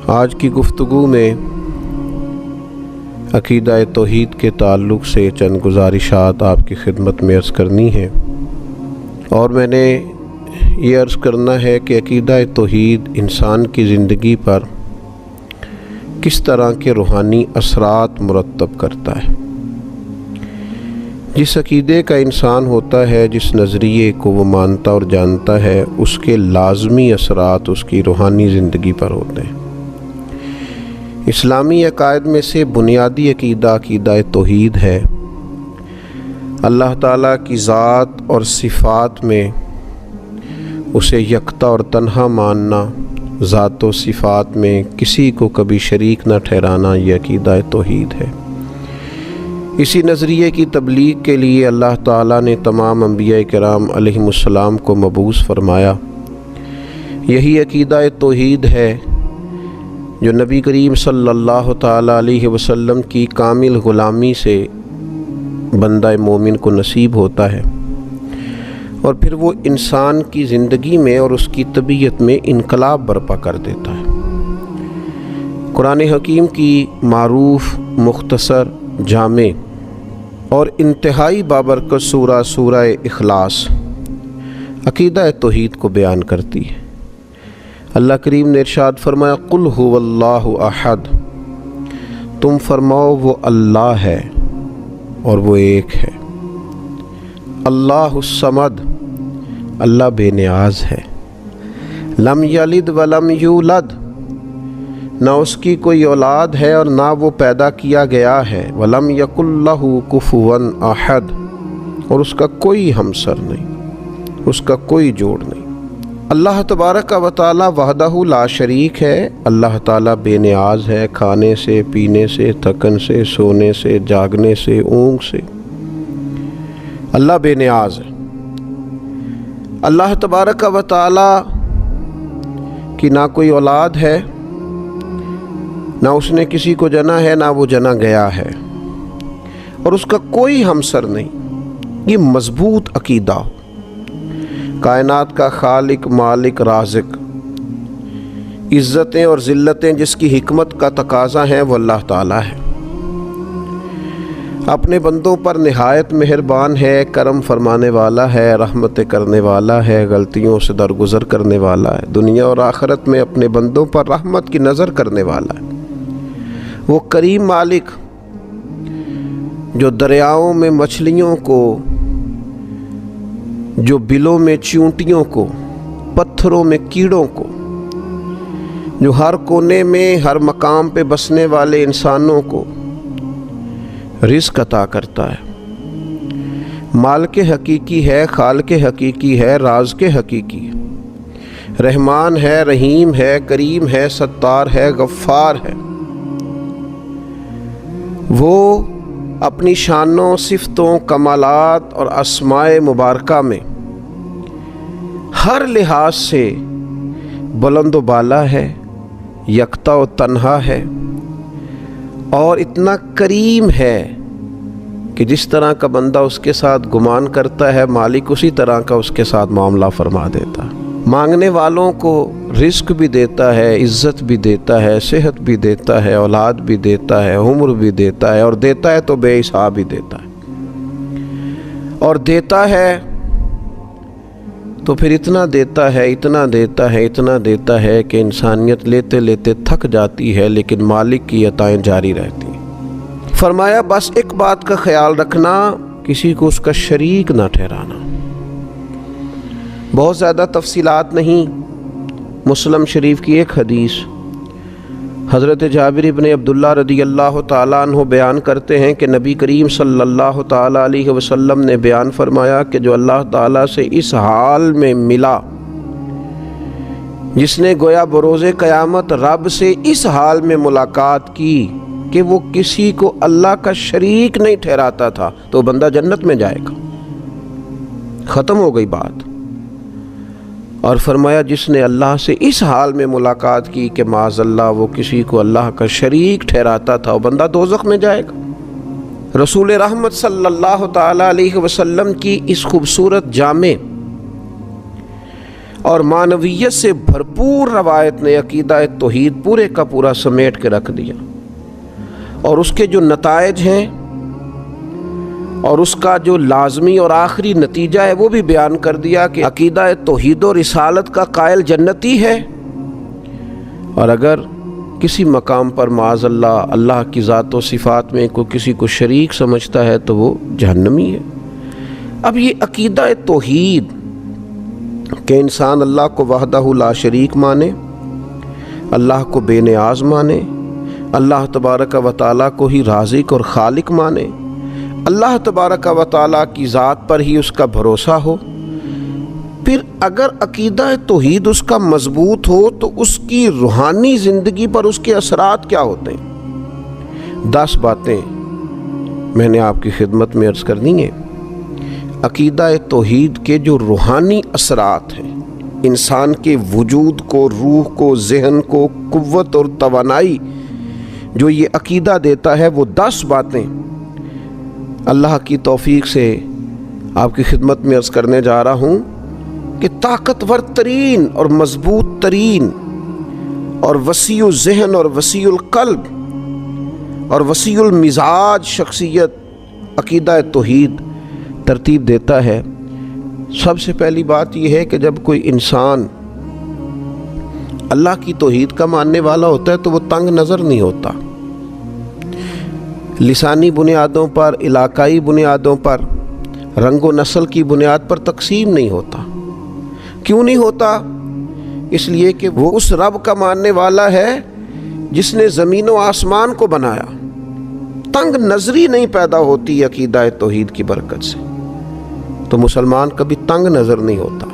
آج کی گفتگو میں عقیدہ توحید کے تعلق سے چند گزارشات آپ کی خدمت میں عرض کرنی ہے، اور میں نے یہ عرض کرنا ہے کہ عقیدہ توحید انسان کی زندگی پر کس طرح کے روحانی اثرات مرتب کرتا ہے۔ جس عقیدے کا انسان ہوتا ہے، جس نظریے کو وہ مانتا اور جانتا ہے، اس کے لازمی اثرات اس کی روحانی زندگی پر ہوتے ہیں۔ اسلامی عقائد میں سے بنیادی عقیدہ توحید ہے۔ اللہ تعالیٰ کی ذات اور صفات میں اسے یکتا اور تنہا ماننا، ذات و صفات میں کسی کو کبھی شریک نہ ٹھہرانا، یہ عقیدہ توحید ہے۔ اسی نظریے کی تبلیغ کے لیے اللہ تعالیٰ نے تمام انبیاء کرام علیہم السلام کو مبعوث فرمایا۔ یہی عقیدہ توحید ہے جو نبی کریم صلی اللہ تعالیٰ علیہ وسلم کی کامل غلامی سے بندہ مومن کو نصیب ہوتا ہے، اور پھر وہ انسان کی زندگی میں اور اس کی طبیعت میں انقلاب برپا کر دیتا ہے۔ قرآن حکیم کی معروف، مختصر، جامع اور انتہائی بابرکت سورہ اخلاص عقیدہ توحید کو بیان کرتی ہے۔ اللہ کریم نے ارشاد فرمایا، قل هو اللہ احد، تم فرماؤ وہ اللہ ہے اور وہ ایک ہے۔ اللہ الصمد، اللہ بے نیاز ہے۔ لم یلد ولم یولد، نہ اس کی کوئی اولاد ہے اور نہ وہ پیدا کیا گیا ہے۔ ولم یکن لہ کفوا احد، اور اس کا کوئی ہمسر نہیں، اس کا کوئی جوڑ نہیں۔ اللہ تبارک و تعالی وحدہ لا شریک ہے۔ اللہ تعالی بے نیاز ہے، کھانے سے، پینے سے، تھکن سے، سونے سے، جاگنے سے، اونگ سے۔ اللہ بے نیاز ہے۔ اللہ تبارک و تعالی کی نہ کوئی اولاد ہے، نہ اس نے کسی کو جنا ہے، نہ وہ جنا گیا ہے، اور اس کا کوئی ہمسر نہیں۔ یہ مضبوط عقیدہ، کائنات کا خالق، مالک، رازق، عزتیں اور ذلتیں جس کی حکمت کا تقاضا ہیں، وہ اللہ تعالیٰ ہے۔ اپنے بندوں پر نہایت مہربان ہے، کرم فرمانے والا ہے، رحمت کرنے والا ہے، غلطیوں سے درگزر کرنے والا ہے، دنیا اور آخرت میں اپنے بندوں پر رحمت کی نظر کرنے والا ہے۔ وہ کریم مالک جو دریاؤں میں مچھلیوں کو، جو بلوں میں چیونٹیوں کو، پتھروں میں کیڑوں کو، جو ہر کونے میں ہر مقام پہ بسنے والے انسانوں کو رزق عطا کرتا ہے، مالک حقیقی ہے، خالق حقیقی ہے، رازق حقیقی ہے، رحمان ہے، رحیم ہے، کریم ہے، ستار ہے، غفار ہے۔ وہ اپنی شانوں، صفتوں، کمالات اور اسماء مبارکہ میں ہر لحاظ سے بلند و بالا ہے، یکتا و تنہا ہے، اور اتنا کریم ہے کہ جس طرح کا بندہ اس کے ساتھ گمان کرتا ہے، مالک اسی طرح کا اس کے ساتھ معاملہ فرما دیتا ہے۔ مانگنے والوں کو رزق بھی دیتا ہے، عزت بھی دیتا ہے، صحت بھی دیتا ہے، اولاد بھی دیتا ہے، عمر بھی دیتا ہے، اور دیتا ہے تو بے حساب ہی دیتا ہے، اور دیتا ہے تو پھر اتنا دیتا ہے، اتنا دیتا ہے، اتنا دیتا ہے کہ انسانیت لیتے لیتے تھک جاتی ہے، لیکن مالک کی عطائیں جاری رہتی ہیں۔ فرمایا بس ایک بات کا خیال رکھنا، کسی کو اس کا شریک نہ ٹھہرانا۔ بہت زیادہ تفصیلات نہیں، مسلم شریف کی ایک حدیث حضرت جابر ابن عبداللہ رضی اللہ تعالیٰ عنہ بیان کرتے ہیں کہ نبی کریم صلی اللہ تعالیٰ علیہ وسلم نے بیان فرمایا کہ جو اللہ تعالیٰ سے اس حال میں ملا، جس نے گویا بروز قیامت رب سے اس حال میں ملاقات کی کہ وہ کسی کو اللہ کا شریک نہیں ٹھہراتا تھا، تو بندہ جنت میں جائے گا۔ ختم ہو گئی بات۔ اور فرمایا جس نے اللہ سے اس حال میں ملاقات کی کہ معاذ اللہ وہ کسی کو اللہ کا شریک ٹھہراتا تھا، وہ بندہ دوزخ میں جائے گا۔ رسول رحمت صلی اللہ تعالیٰ علیہ وسلم کی اس خوبصورت جامع اور معنویت سے بھرپور روایت نے عقیدہ توحید پورے کا پورا سمیٹ کے رکھ دیا، اور اس کے جو نتائج ہیں اور اس کا جو لازمی اور آخری نتیجہ ہے وہ بھی بیان کر دیا کہ عقیدہ توحید و رسالت کا قائل جنتی ہے، اور اگر کسی مقام پر معاذ اللہ کی ذات و صفات میں کوئی کسی کو شریک سمجھتا ہے تو وہ جہنمی ہے۔ اب یہ عقیدہ توحید کہ انسان اللہ کو وحدہ لا شریک مانے، اللہ کو بے نیاز مانے، اللہ تبارک و تعالیٰ کو ہی رازق اور خالق مانے، اللہ تبارک و تعالیٰ کی ذات پر ہی اس کا بھروسہ ہو، پھر اگر عقیدہ توحید اس کا مضبوط ہو تو اس کی روحانی زندگی پر اس کے اثرات کیا ہوتے ہیں؟ 10 باتیں میں نے آپ کی خدمت میں عرض کرنی ہیں۔ عقیدہ توحید کے جو روحانی اثرات ہیں، انسان کے وجود کو، روح کو، ذہن کو قوت اور توانائی جو یہ عقیدہ دیتا ہے، وہ 10 باتیں اللہ کی توفیق سے آپ کی خدمت میں عرض کرنے جا رہا ہوں کہ طاقتور ترین اور مضبوط ترین اور وسیع الذہن اور وسیع القلب اور وسیع المزاج شخصیت عقیدہ توحید ترتیب دیتا ہے۔ سب سے پہلی بات یہ ہے کہ جب کوئی انسان اللہ کی توحید کا ماننے والا ہوتا ہے تو وہ تنگ نظر نہیں ہوتا، لسانی بنیادوں پر، علاقائی بنیادوں پر، رنگ و نسل کی بنیاد پر تقسیم نہیں ہوتا۔ کیوں نہیں ہوتا؟ اس لیے کہ وہ اس رب کا ماننے والا ہے جس نے زمین و آسمان کو بنایا۔ تنگ نظری نہیں پیدا ہوتی عقیدہ توحید کی برکت سے، تو مسلمان کبھی تنگ نظر نہیں ہوتا۔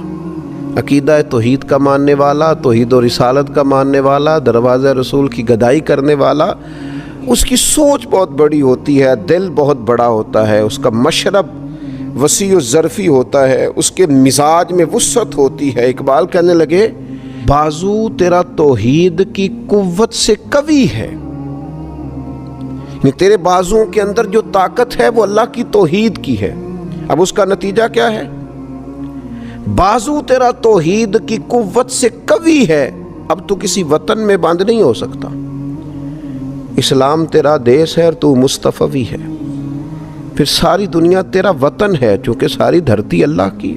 عقیدہ توحید کا ماننے والا، توحید و رسالت کا ماننے والا، دروازہ رسول کی گدائی کرنے والا، اس کی سوچ بہت بڑی ہوتی ہے، دل بہت بڑا ہوتا ہے، اس کا مشرب وسیع و ظرفی ہوتا ہے، اس کے مزاج میں وسعت ہوتی ہے۔ اقبال کہنے لگے بازو تیرا توحید کی قوت سے قوی ہے، یعنی تیرے بازوؤں کے اندر جو طاقت ہے وہ اللہ کی توحید کی ہے۔ اب اس کا نتیجہ کیا ہے؟ بازو تیرا توحید کی قوت سے قوی ہے، اب تو کسی وطن میں بند نہیں ہو سکتا۔ اسلام تیرا دیس ہے اور تو مصطفی ہے، پھر ساری دنیا تیرا وطن ہے چونکہ ساری دھرتی اللہ کی۔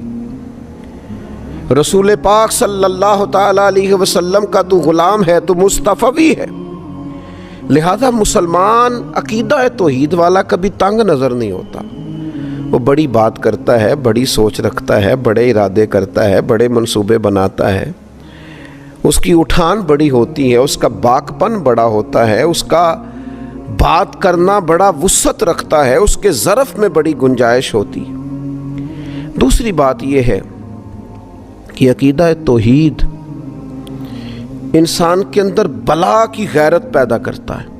رسول پاک صلی اللہ تعالی علیہ وسلم کا تو غلام ہے، تو مصطفی ہے۔ لہذا مسلمان عقیدہ توحید والا کبھی تنگ نظر نہیں ہوتا، وہ بڑی بات کرتا ہے، بڑی سوچ رکھتا ہے، بڑے ارادے کرتا ہے، بڑے منصوبے بناتا ہے، اس کی اٹھان بڑی ہوتی ہے، اس کا باکپن بڑا ہوتا ہے، اس کا بات کرنا بڑا وسعت رکھتا ہے، اس کے ظرف میں بڑی گنجائش ہوتی ہے۔ دوسری بات یہ ہے کہ عقیدہ توحید انسان کے اندر بلا کی غیرت پیدا کرتا ہے،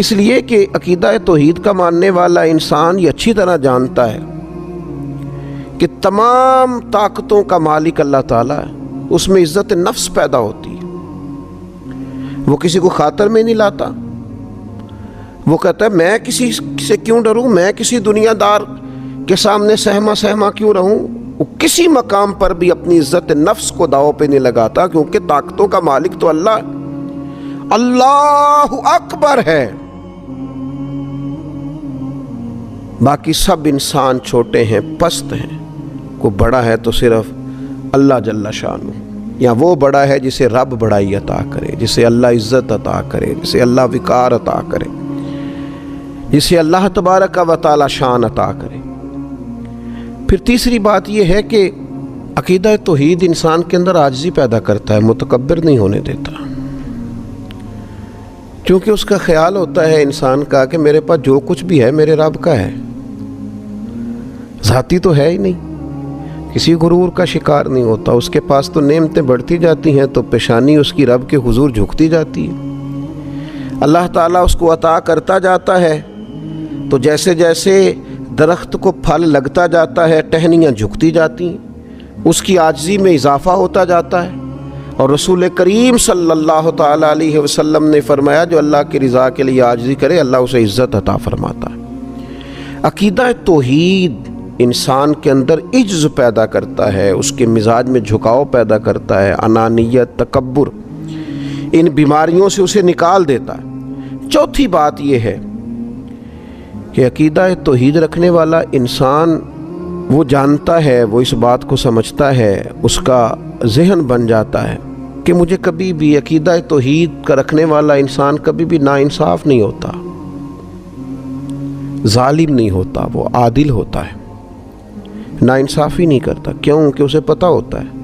اس لیے کہ عقیدہ توحید کا ماننے والا انسان یہ اچھی طرح جانتا ہے کہ تمام طاقتوں کا مالک اللہ تعالیٰ ہے، اس میں عزت نفس پیدا ہوتی ہے، وہ کسی کو خاطر میں نہیں لاتا، وہ کہتا ہے میں کسی سے کیوں ڈروں، میں کسی دنیا دار کے سامنے سہما کیوں رہوں۔ وہ کسی مقام پر بھی اپنی عزت نفس کو داؤ پہ نہیں لگاتا، کیونکہ طاقتوں کا مالک تو اللہ ہے، اللہ اکبر ہے۔ باقی سب انسان چھوٹے ہیں، پست ہیں، کو بڑا ہے تو صرف اللہ جل شانہ، یا وہ بڑا ہے جسے رب بڑائی عطا کرے، جسے اللہ عزت عطا کرے، جسے اللہ وقار عطا کرے، جسے اللہ تبارک و تعالی شان عطا کرے۔ پھر تیسری بات یہ ہے کہ عقیدہ توحید انسان کے اندر عاجزی پیدا کرتا ہے، متکبر نہیں ہونے دیتا، کیونکہ اس کا خیال ہوتا ہے انسان کا کہ میرے پاس جو کچھ بھی ہے میرے رب کا ہے، ذاتی تو ہے ہی نہیں۔ کسی غرور کا شکار نہیں ہوتا، اس کے پاس تو نعمتیں بڑھتی جاتی ہیں تو پیشانی اس کی رب کے حضور جھکتی جاتی ہے، اللہ تعالیٰ اس کو عطا کرتا جاتا ہے، تو جیسے جیسے درخت کو پھل لگتا جاتا ہے ٹہنیاں جھکتی جاتی ہیں، اس کی عاجزی میں اضافہ ہوتا جاتا ہے۔ اور رسول کریم صلی اللہ تعالیٰ علیہ وسلم نے فرمایا جو اللہ کی رضا کے لیے عاجزی کرے اللہ اسے عزت عطا فرماتا ہے۔ عقیدہ توحید انسان کے اندر عجز پیدا کرتا ہے، اس کے مزاج میں جھکاؤ پیدا کرتا ہے، انانیت، تکبر، ان بیماریوں سے اسے نکال دیتا ہے۔ چوتھی بات یہ ہے کہ عقیدہ توحید رکھنے والا انسان وہ جانتا ہے، وہ اس بات کو سمجھتا ہے، اس کا ذہن بن جاتا ہے کہ مجھے کبھی بھی عقیدہ توحید کا رکھنے والا انسان کبھی بھی ناانصاف نہیں ہوتا، ظالم نہیں ہوتا، وہ عادل ہوتا ہے، ناانصافی نہیں کرتا۔ کیوں؟ کہ اسے پتہ ہوتا ہے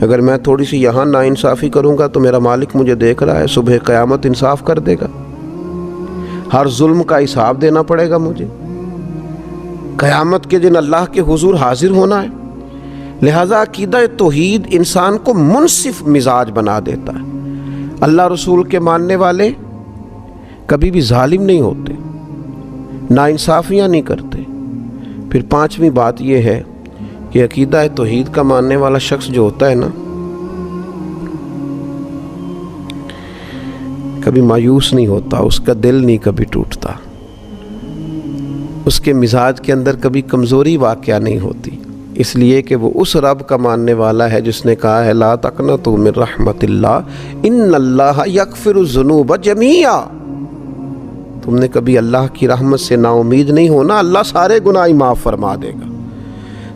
اگر میں تھوڑی سی یہاں ناانصافی کروں گا تو میرا مالک مجھے دیکھ رہا ہے، صبح قیامت انصاف کر دے گا، ہر ظلم کا حساب دینا پڑے گا مجھے، قیامت کے دن اللہ کے حضور حاضر ہونا ہے۔ لہذا عقیدہ توحید انسان کو منصف مزاج بنا دیتا ہے۔ اللہ رسول کے ماننے والے کبھی بھی ظالم نہیں ہوتے، ناانصافیاں نہیں کرتے۔ پھر پانچویں بات یہ ہے کہ عقیدہ توحید کا ماننے والا شخص جو ہوتا ہے نا، کبھی مایوس نہیں ہوتا، اس کا دل نہیں کبھی ٹوٹتا، اس کے مزاج کے اندر کبھی کمزوری واقعہ نہیں ہوتی، اس لیے کہ وہ اس رب کا ماننے والا ہے جس نے کہا ہے لا تقنطوا من رحمت اللہ ان اللہ یغفر الذنوب جمیعا۔ تم نے کبھی اللہ کی رحمت سے نا امید نہیں ہونا، اللہ سارے گناہ معاف فرما دے گا۔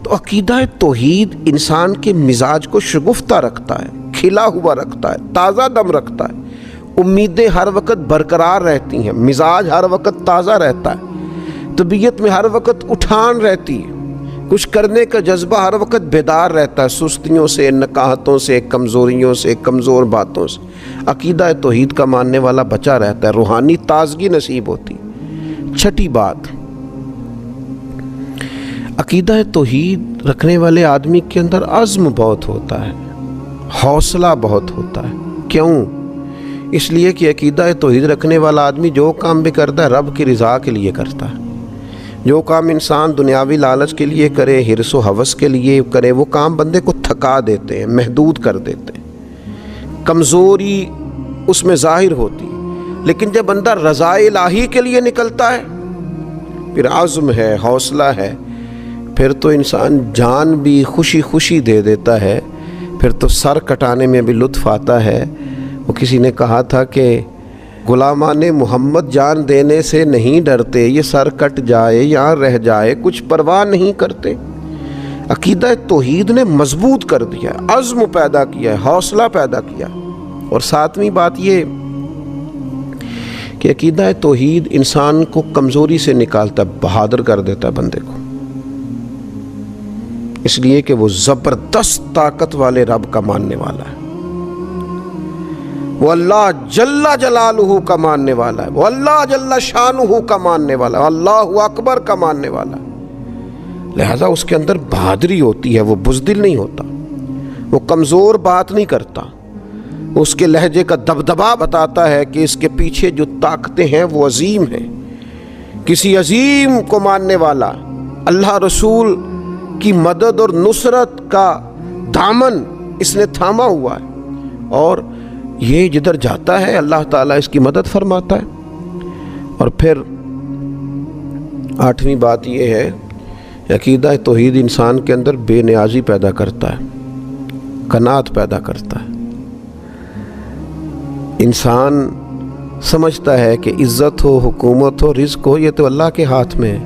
تو عقیدہ توحید انسان کے مزاج کو شگفتہ رکھتا ہے، کھلا ہوا رکھتا ہے، تازہ دم رکھتا ہے، امیدیں ہر وقت برقرار رہتی ہیں، مزاج ہر وقت تازہ رہتا ہے، طبیعت میں ہر وقت اٹھان رہتی ہے، کچھ کرنے کا جذبہ ہر وقت بیدار رہتا ہے، سستیوں سے، نکاہتوں سے، کمزوریوں سے، کمزور باتوں سے۔ عقیدہ توحید کا ماننے والا بچا رہتا ہے، روحانی تازگی نصیب ہوتی۔ چھٹی بات، عقیدہ توحید رکھنے والے آدمی کے اندر عزم بہت ہوتا ہے، حوصلہ بہت ہوتا ہے۔ کیوں؟ اس لیے کہ عقیدہ توحید رکھنے والا آدمی جو کام بھی کرتا ہے رب کی رضا کے لیے کرتا ہے۔ جو کام انسان دنیاوی لالچ کے لیے کرے، حرص و ہوس کے لیے کرے، وہ کام بندے کو تھکا دیتے ہیں، محدود کر دیتے ہیں، کمزوری اس میں ظاہر ہوتی ہے۔ لیکن جب بندہ رضا الہی کے لیے نکلتا ہے، پھر عزم ہے، حوصلہ ہے، پھر تو انسان جان بھی خوشی خوشی دے دیتا ہے، پھر تو سر کٹانے میں بھی لطف آتا ہے۔ وہ کسی نے کہا تھا کہ غلامان محمد جان دینے سے نہیں ڈرتے، یہ سر کٹ جائے یا رہ جائے کچھ پرواہ نہیں کرتے۔ عقیدہ توحید نے مضبوط کر دیا، عزم پیدا کیا، حوصلہ پیدا کیا۔ اور ساتویں بات یہ کہ عقیدہ توحید انسان کو کمزوری سے نکالتا ہے، بہادر کر دیتا ہے بندے کو، اس لیے کہ وہ زبردست طاقت والے رب کا ماننے والا ہے، وہ اللہ جل جلالہ کا ماننے والا ہے، وہ اللہ جل شانہ کا ماننے والا ہے، اللہ اکبر کا ماننے والا ہے۔ لہذا اس کے اندر بہادری ہوتی ہے، وہ بزدل نہیں ہوتا، وہ کمزور بات نہیں کرتا، اس کے لہجے کا دبدبا بتاتا ہے کہ اس کے پیچھے جو طاقتیں ہیں وہ عظیم ہیں۔ کسی عظیم کو ماننے والا، اللہ رسول کی مدد اور نصرت کا دامن اس نے تھاما ہوا ہے، اور یہ جدھر جاتا ہے اللہ تعالیٰ اس کی مدد فرماتا ہے۔ اور پھر آٹھویں بات یہ ہے، عقیدہ توحید انسان کے اندر بے نیازی پیدا کرتا ہے، قناعت پیدا کرتا ہے۔ انسان سمجھتا ہے کہ عزت ہو، حکومت ہو، رزق ہو، یہ تو اللہ کے ہاتھ میں ہے،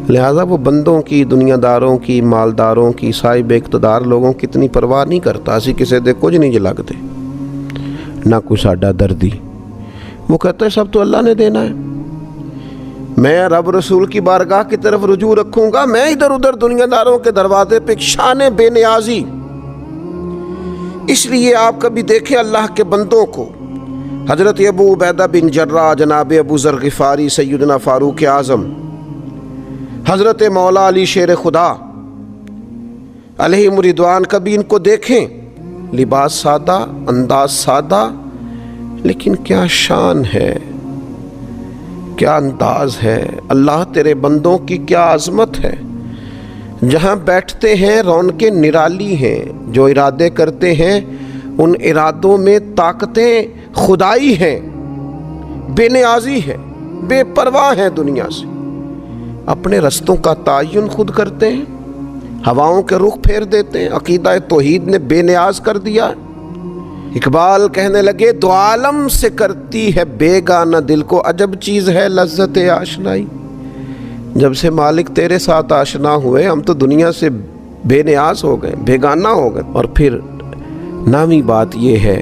لہذا وہ بندوں کی، دنیا داروں کی، مالداروں کی، صاحب اقتدار لوگوں کی اتنی پرواہ نہیں کرتا، اسی کسی دے کچھ نہیں لگتے، نہ کوئی ساڈا دردی۔ وہ کہتا ہے سب تو اللہ نے دینا ہے، میں رب رسول کی بارگاہ کی طرف رجوع رکھوں گا، میں ادھر ادھر دنیا داروں کے دروازے پہ شان بے نیازی۔ اس لیے آپ کبھی دیکھیں اللہ کے بندوں کو، حضرت ابو عبیدہ بن جراح، جناب ابو ذر غفاری، سیدنا فاروق اعظم، حضرت مولا علی شیر خدا علیہم رضوان، کبھی ان کو دیکھیں، لباس سادہ، انداز سادہ، لیکن کیا شان ہے، کیا انداز ہے، اللہ تیرے بندوں کی کیا عظمت ہے۔ جہاں بیٹھتے ہیں رونقیں نرالی ہیں، جو ارادے کرتے ہیں ان ارادوں میں طاقتیں خدائی ہیں، بے نیازی ہے، بے پرواہ ہیں دنیا سے۔ اپنے رستوں کا تعین خود کرتے ہیں، ہواؤں کے رخ پھیر دیتے ہیں۔ عقیدہ توحید نے بے نیاز کر دیا۔ اقبال کہنے لگے دو عالم سے کرتی ہے بیگانہ دل کو، عجب چیز ہے لذت آشنائی۔ جب سے مالک تیرے ساتھ آشنا ہوئے ہم تو دنیا سے بے نیاز ہو گئے، بیگانہ ہو گئے۔ اور پھر نامی بات یہ ہے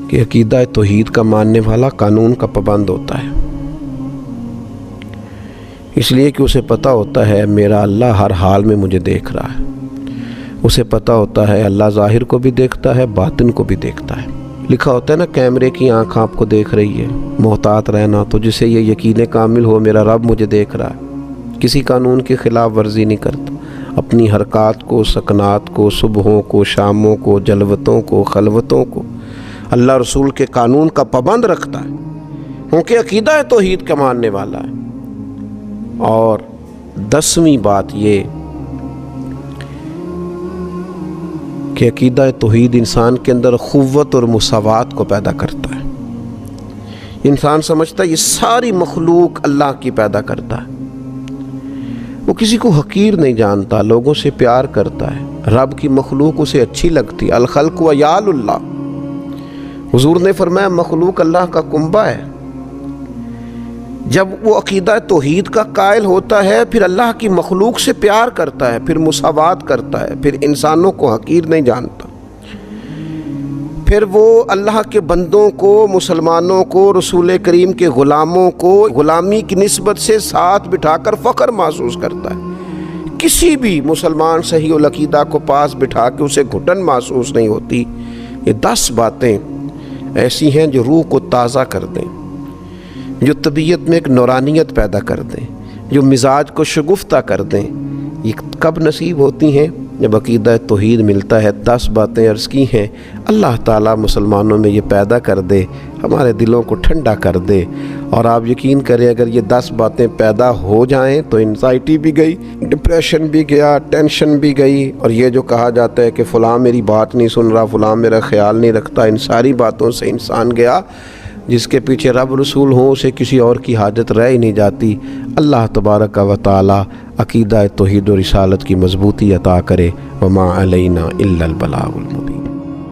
کہ عقیدہ توحید کا ماننے والا قانون کا پابند ہوتا ہے، اس لیے کہ اسے پتہ ہوتا ہے میرا اللہ ہر حال میں مجھے دیکھ رہا ہے۔ اسے پتہ ہوتا ہے اللہ ظاہر کو بھی دیکھتا ہے، باطن کو بھی دیکھتا ہے۔ لکھا ہوتا ہے نا کیمرے کی آنکھ آپ کو دیکھ رہی ہے، محتاط رہنا۔ تو جسے یہ یقین کامل ہو میرا رب مجھے دیکھ رہا ہے، کسی قانون کی خلاف ورزی نہیں کرتا، اپنی حرکات کو، سکنات کو، صبحوں کو، شاموں کو، جلوتوں کو، خلوتوں کو اللہ رسول کے قانون کا پابند رکھتا ہے، کیونکہ عقیدہ توحید کا ماننے والا ہے۔ اور 10ویں بات یہ کہ عقیدہ توحید انسان کے اندر قوت اور مساوات کو پیدا کرتا ہے۔ انسان سمجھتا ہے یہ ساری مخلوق اللہ کی پیدا کرتا ہے، وہ کسی کو حقیر نہیں جانتا، لوگوں سے پیار کرتا ہے، رب کی مخلوق اسے اچھی لگتی۔ الخلق وعیال اللہ، حضور نے فرمایا مخلوق اللہ کا کنبہ ہے۔ جب وہ عقیدہ توحید کا قائل ہوتا ہے پھر اللہ کی مخلوق سے پیار کرتا ہے، پھر مساوات کرتا ہے، پھر انسانوں کو حقیر نہیں جانتا، پھر وہ اللہ کے بندوں کو، مسلمانوں کو، رسول کریم کے غلاموں کو غلامی کی نسبت سے ساتھ بٹھا کر فخر محسوس کرتا ہے۔ کسی بھی مسلمان صحیح العقیدہ کو پاس بٹھا کے اسے گھٹن محسوس نہیں ہوتی۔ یہ 10 باتیں ایسی ہیں جو روح کو تازہ کر دیں، جو طبیعت میں ایک نورانیت پیدا کر دیں، جو مزاج کو شگفتہ کر دیں۔ یہ کب نصیب ہوتی ہیں؟ جب عقیدہ توحید ملتا ہے۔ 10 باتیں عرض کی ہیں، اللہ تعالیٰ مسلمانوں میں یہ پیدا کر دے، ہمارے دلوں کو ٹھنڈا کر دے۔ اور آپ یقین کریں اگر یہ 10 باتیں پیدا ہو جائیں تو انزائٹی بھی گئی، ڈپریشن بھی گیا، ٹینشن بھی گئی، اور یہ جو کہا جاتا ہے کہ فلاں میری بات نہیں سن رہا، فلاں میرا خیال نہیں رکھتا، ان ساری باتوں سے انسان گیا۔ جس کے پیچھے رب رسول ہوں اسے کسی اور کی حاجت رہ ہی نہیں جاتی۔ اللہ تبارک و تعالی عقیدہ توحید و رسالت کی مضبوطی عطا کرے۔ وما علینا الا البلاغ المبین۔